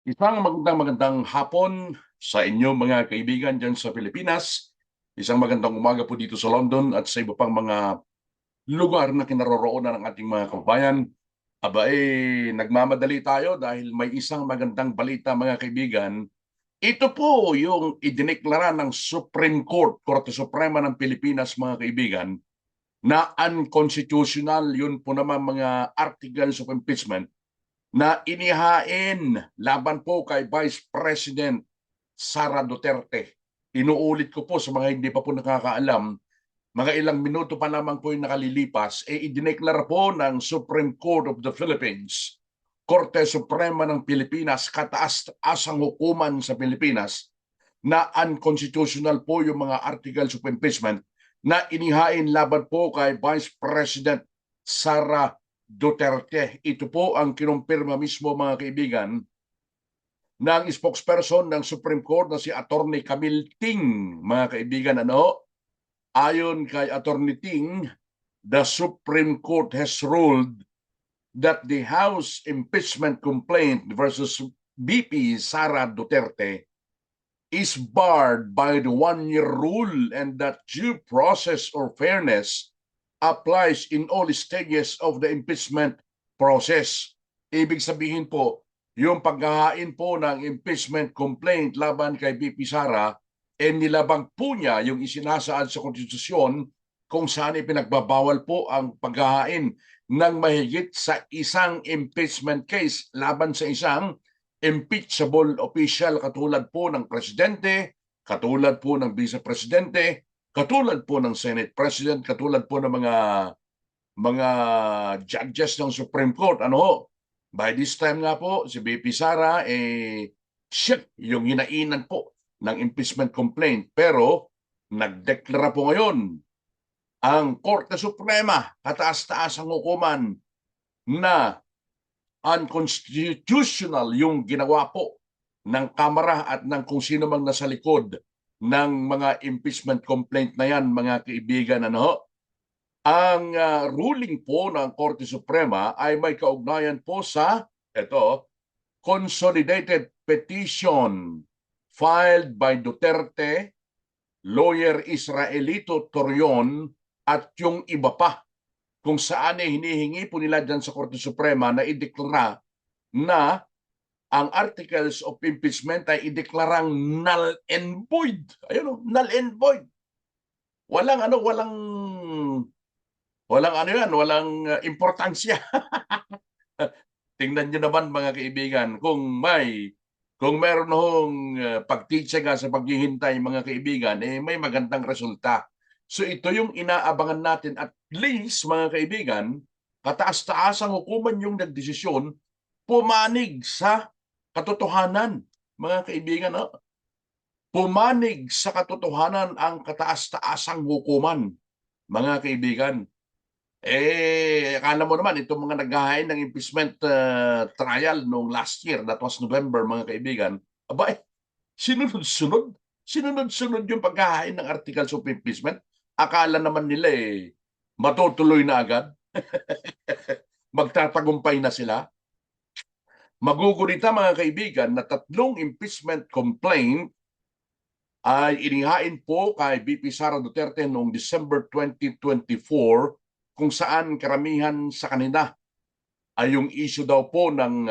Isang magandang hapon sa inyo mga kaibigan dyan sa Pilipinas. Isang magandang umaga po dito sa London at sa iba pang mga lugar na kinaroroonan ng ating mga kababayan. Nagmamadali tayo dahil may isang magandang balita mga kaibigan. Ito po yung idineklara ng Supreme Court, Korte Suprema ng Pilipinas mga kaibigan, na unconstitutional yun po naman mga articles of impeachment na inihain laban po kay Vice President Sara Duterte. Inuulit ko po sa mga hindi pa po nakakaalam, mga ilang minuto pa lamang po yung nakalilipas, idineklara po ng Supreme Court of the Philippines, Korte Suprema ng Pilipinas, kataas-asang hukuman sa Pilipinas, na unconstitutional po yung mga articles of impeachment na inihain laban po kay Vice President Sara Duterte. Ito po ang kinumpirma mismo mga kaibigan ng spokesperson ng Supreme Court na si Attorney Camille Ting. Mga kaibigan, ayon kay Attorney Ting, the Supreme Court has ruled that the House impeachment complaint versus VP Sara Duterte is barred by the one-year rule and that due process or fairness applies in all stages of the impeachment process. Ibig sabihin po, yung paghahain po ng impeachment complaint laban kay VP Sara, nilabag po niya yung isinasaad sa konstitusyon kung saan ipinagbabawal po ang paghahain ng mahigit sa isang impeachment case laban sa isang impeachable official katulad po ng presidente, katulad po ng vice-presidente, katulad po ng Senate President, katulad po ng mga judges ng Supreme Court. By this time nga po, si BP Sara, siya yung hinainan po ng impeachment complaint. Pero, nagdeklara po ngayon ang Korte Suprema, kataas-taas ang hukuman, na unconstitutional yung ginawa po ng Kamara at ng kung sino mang nasa likod ng mga impeachment complaint na yan, mga kaibigan. Ang ruling po ng Korte Suprema ay may kaugnayan po sa consolidated petition filed by Duterte, lawyer Israelito Torion at yung iba pa, kung saan hinihingi po nila dyan sa Korte Suprema na ideklara na ang articles of impeachment ay ideklarang null and void. Null and void. Walang importansya. Tingnan niyo naman mga kaibigan, kung meron hong pagtitsaga sa paghihintay mga kaibigan, may magandang resulta. So ito yung inaabangan natin, at least mga kaibigan, kataas-taas ang hukuman yung nagdesisyon, pumanig sa katotohanan. Mga kaibigan, pumanig sa katotohanan ang kataas-taasang hukuman. Mga kaibigan, akala mo naman, itong mga naghahain ng impeachment trial noong last year, that was November, mga kaibigan, sinunod-sunod. Sinunod-sunod yung paghahain ng articles of impeachment. Akala naman nila matutuloy na agad. Magtatagumpay na sila. Magugulita mga kaibigan na 3 impeachment complaint ay inihain po kay VP Sara Duterte noong December 2024, kung saan karamihan sa kanila ay yung issue daw po ng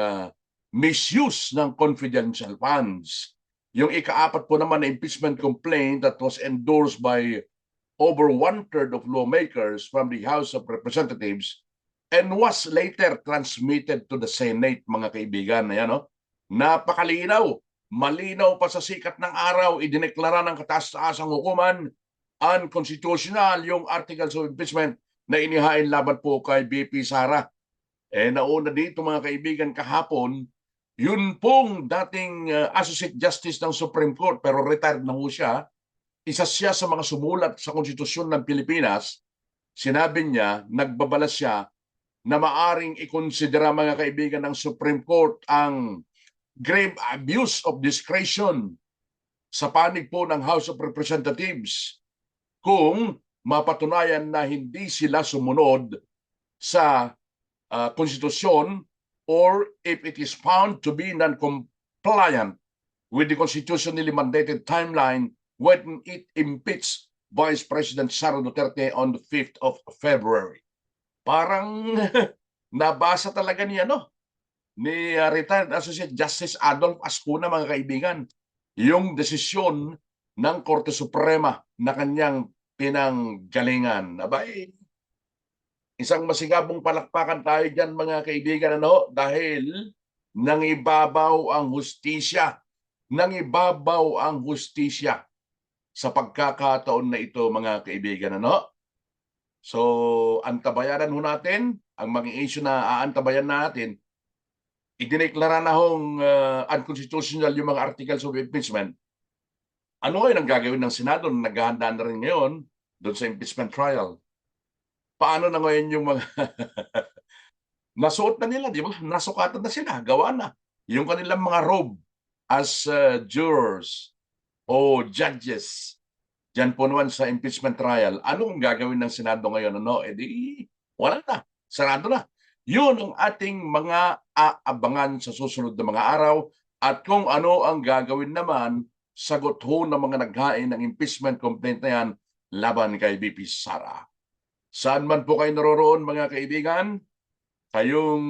misuse ng confidential funds. Yung ika-4 po naman na impeachment complaint that was endorsed by over 1/3 of lawmakers from the House of Representatives and was later transmitted to the Senate, mga kaibigan. Napakalinaw. Malinaw pa sa sikat ng araw, idineklara ng kataas-taasang hukuman unconstitutional yung articles of impeachment na inihain laban po kay BP Sara. Nauna dito mga kaibigan kahapon, yun pong dating Associate Justice ng Supreme Court, pero retired na ho siya, isa siya sa mga sumulat sa Konstitusyon ng Pilipinas. Sinabi niya, nagbabala siya, na maaring ikonsidera mga kaibigan ng Supreme Court ang grave abuse of discretion sa panig po ng House of Representatives kung mapatunayan na hindi sila sumunod sa konstitusyon, or if it is found to be compliant with the constitutionally mandated timeline when it impeached Vice President Sara Duterte on the 5th of February. Parang nabasa talaga ni retired Associate Justice Adolf Ascuna, mga kaibigan, yung desisyon ng Korte Suprema na kanyang pinanggalingan. Abay, isang masigabong palakpakan tayo dyan, mga kaibigan, dahil nangibabaw ang hustisya. Nangibabaw ang hustisya sa pagkakataon na ito, mga kaibigan, So, antabayanan ho natin ang mga issue na aantabayan natin. Idineklara na hong unconstitutional yung mga articles of impeachment. Ano ngayon ang gagawin ng Senado na naghahanda na rin ngayon doon sa impeachment trial? Paano na ngayon yung mga nasuot na nila, di ba? Nasukatan na sila, gawa na. Yung kanilang mga robe as jurors o judges dyan po naman sa impeachment trial. Ano ang gagawin ng Senado ngayon? Wala na. Sarado na. Yun ang ating mga aabangan sa susunod na mga araw at kung ano ang gagawin naman, sagot ho ng mga naghain ng impeachment complaint na yan laban kay VP Sara. Saan man po kayo naroroon, mga kaibigan, kayong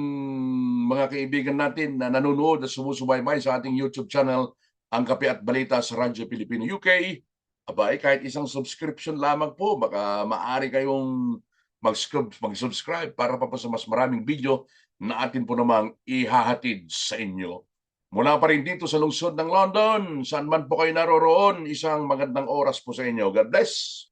mga kaibigan natin na nanonood at sumusubaybay sa ating YouTube channel, Ang Kape at Balita sa Radyo Pilipino UK, abay, kahit isang subscription lamang po, baka maaari kayong mag-subscribe para pa po sa mas maraming video na atin po namang ihahatid sa inyo. Mula pa rin dito sa lungsod ng London, saan man po kayo naroroon, isang magandang oras po sa inyo. God bless!